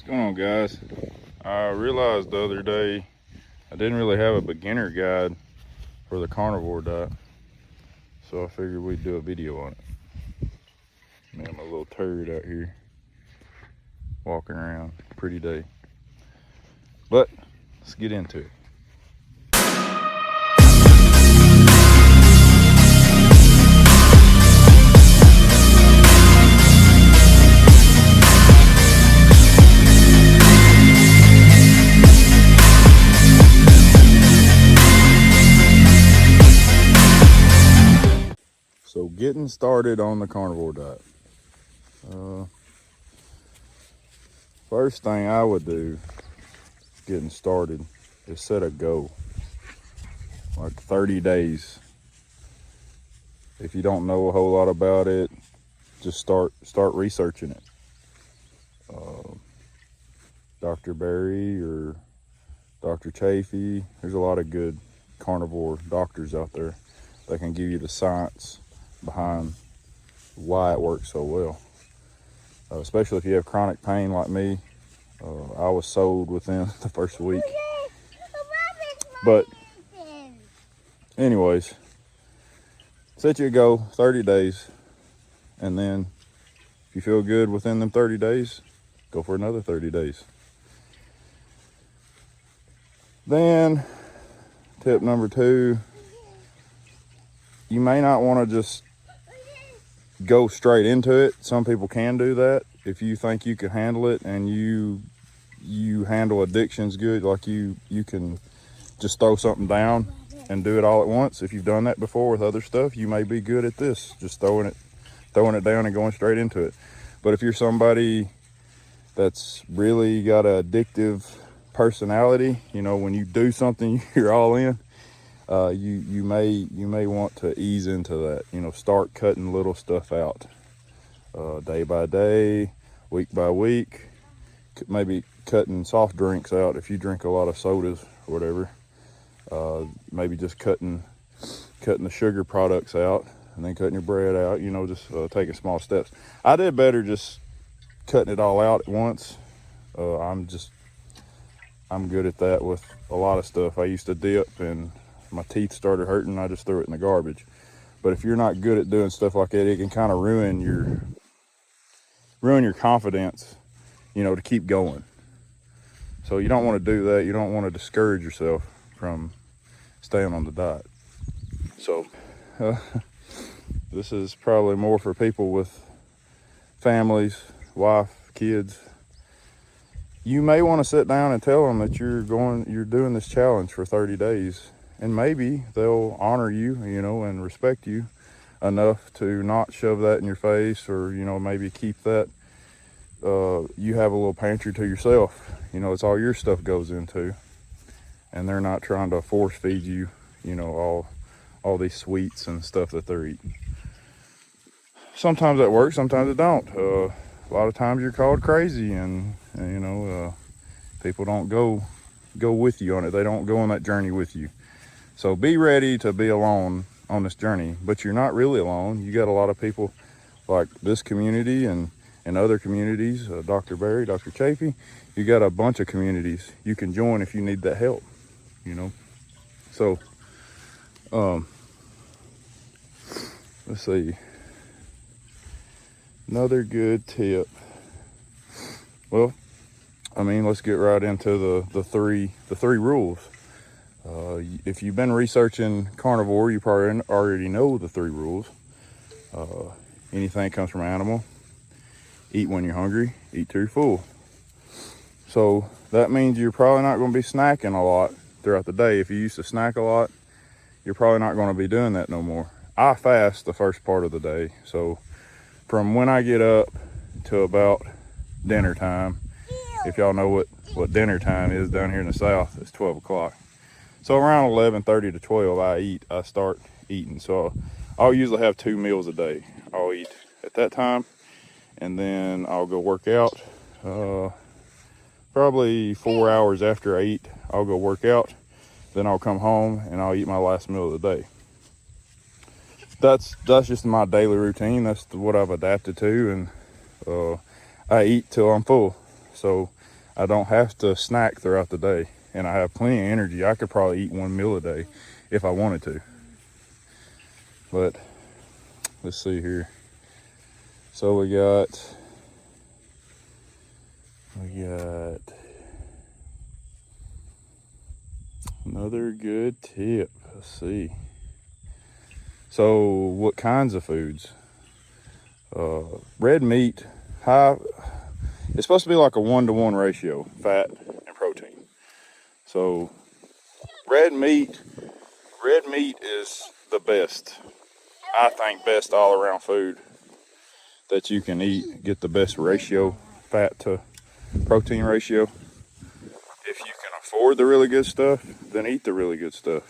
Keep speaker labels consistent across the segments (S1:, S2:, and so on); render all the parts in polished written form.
S1: Going on, guys? I realized the other day I didn't really have a beginner guide for the carnivore diet, so I figured we'd do a video on it. Me and my little turd out here walking around. Pretty day. But let's get into it. So getting started on the carnivore diet. First thing I would do getting started is set a goal. Like 30 days. If you don't know a whole lot about it, just start researching it. Dr. Berry or Dr. Chafee, there's a lot of good carnivore doctors out there that can give you the science behind why it works so well. Especially if you have chronic pain like me. I was sold within the first week. But anyways, set your goal 30 days, and then if you feel good within them 30 days, go for another 30 days. Then tip number 2, you may not want to just go straight into it. Some people can do that. If you think you can handle it and you handle addictions good, like you can just throw something down and do it all at once. If you've done that before with other stuff, you may be good at this, just throwing it down and going straight into it. But if you're somebody that's really got an addictive personality, you know, when you do something, you're all in. You may want to ease into that. You know, start cutting little stuff out, day by day, week by week. Maybe cutting soft drinks out if you drink a lot of sodas or whatever. Maybe just cutting the sugar products out, and then cutting your bread out. You know, just taking small steps. I did better just cutting it all out at once. I'm good at that with a lot of stuff. I used to dip and my teeth started hurting, I just threw it in the garbage. But if you're not good at doing stuff like that, it can kind of ruin your confidence, you know, to keep going. So you don't want to do that. You don't want to discourage yourself from staying on the diet. So this is probably more for people with families, wife, kids. You may want to sit down and tell them that you're doing this challenge for 30 days. And maybe they'll honor you, you know, and respect you enough to not shove that in your face, or, you know, maybe keep that. You have a little pantry to yourself. You know, it's all your stuff goes into, and they're not trying to force feed you, you know, all these sweets and stuff that they're eating. Sometimes that works, sometimes it don't. A lot of times you're called crazy, and you know, people don't go with you on it. They don't go on that journey with you. So be ready to be alone on this journey, but you're not really alone. You got a lot of people like this community and other communities, Dr. Berry, Dr. Chafee. You got a bunch of communities you can join if you need that help, you know. So, let's see. Another good tip. Well, I mean, let's get right into the three rules. If you've been researching carnivore, you probably already know the 3 rules. Anything comes from an animal, eat when you're hungry, eat till you're full. So that means you're probably not going to be snacking a lot throughout the day. If you used to snack a lot, you're probably not going to be doing that no more. I fast the first part of the day. So from when I get up to about dinner time, if y'all know what dinner time is down here in the South, it's 12 o'clock. So around 11:30 to 12, I start eating. So I'll usually have 2 meals a day. I'll eat at that time, and then I'll go work out. Probably 4 hours after I eat, I'll go work out. Then I'll come home and I'll eat my last meal of the day. That's just my daily routine. That's what I've adapted to, and I eat till I'm full. So I don't have to snack throughout the day, and I have plenty of energy. I could probably eat 1 meal a day if I wanted to. But let's see here. So we got another good tip. Let's see. So what kinds of foods? Red meat, it's supposed to be like a 1-to-1 ratio, fat and protein. So red meat is the best. I think best all around food that you can eat. Get the best ratio, fat to protein ratio. If you can afford the really good stuff, then eat the really good stuff.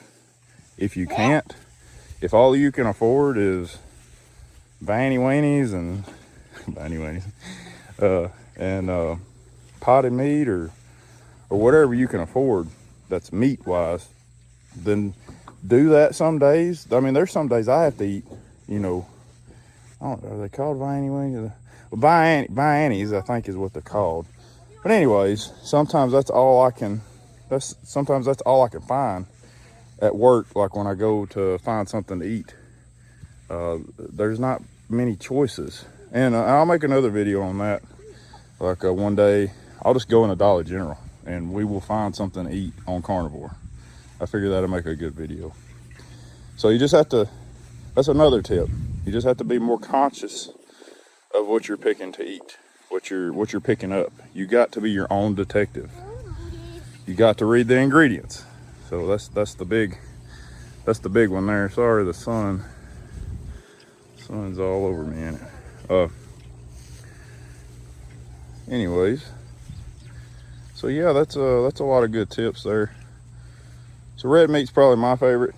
S1: If you can't, if all you can afford is Vanny Weenies and potted meat or whatever you can afford that's meat wise, then do that some days. I mean, there's some days I have to eat, you know, I don't know, are they called Vanny Weenies? Well, Viannies, I think is what they're called. But anyways, sometimes that's all I can find at work, like when I go to find something to eat. There's not many choices. And I'll make another video on that. Like one day, I'll just go in a Dollar General and we will find something to eat on Carnivore. I figure that'll make a good video. So you just have to, that's another tip. You just have to be more conscious of what you're picking to eat, what you're picking up. You got to be your own detective. You got to read the ingredients. So that's the big one there. Sorry, the sun's all over me in it. Anyways, so yeah, that's a lot of good tips there. So red meat's probably my favorite.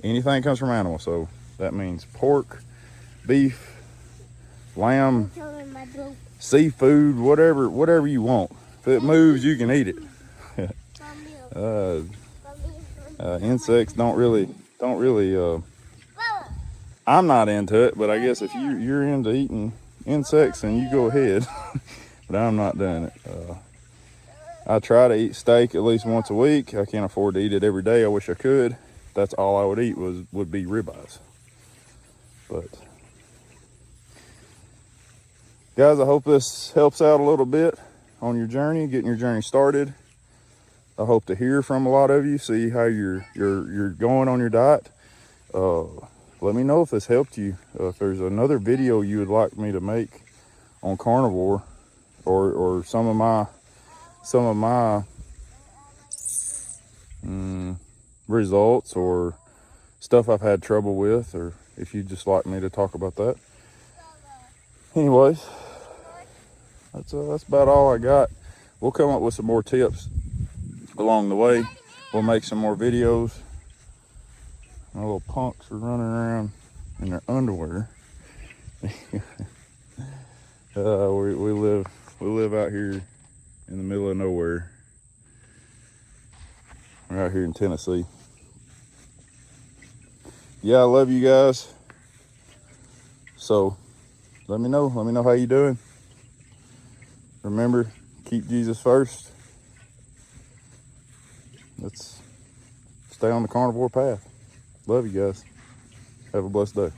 S1: Anything comes from animal, so that means pork, beef, lamb, seafood, whatever you want. If it moves, you can eat it. Insects don't really. I'm not into it, but I guess if you're into eating insects, then you go ahead. But I'm not doing it. I try to eat steak at least once a week. I can't afford to eat it every day. I wish I could. That's all I would eat would be ribeyes. But guys, I hope this helps out a little bit on your journey, getting your journey started. I hope to hear from a lot of you, see how you're going on your diet. Let me know if this helped you. If there's another video you would like me to make on Carnivore, or some of my results or stuff I've had trouble with, or if you'd just like me to talk about that. Anyways, that's about all I got. We'll come up with some more tips along the way. We'll make some more videos. My little punks are running around in their underwear. We live out here in the middle of nowhere. We're out here in Tennessee. Yeah, I love you guys. So let me know how you doing. Remember, keep Jesus first. Let's stay on the carnivore path. Love you guys. Have a blessed day.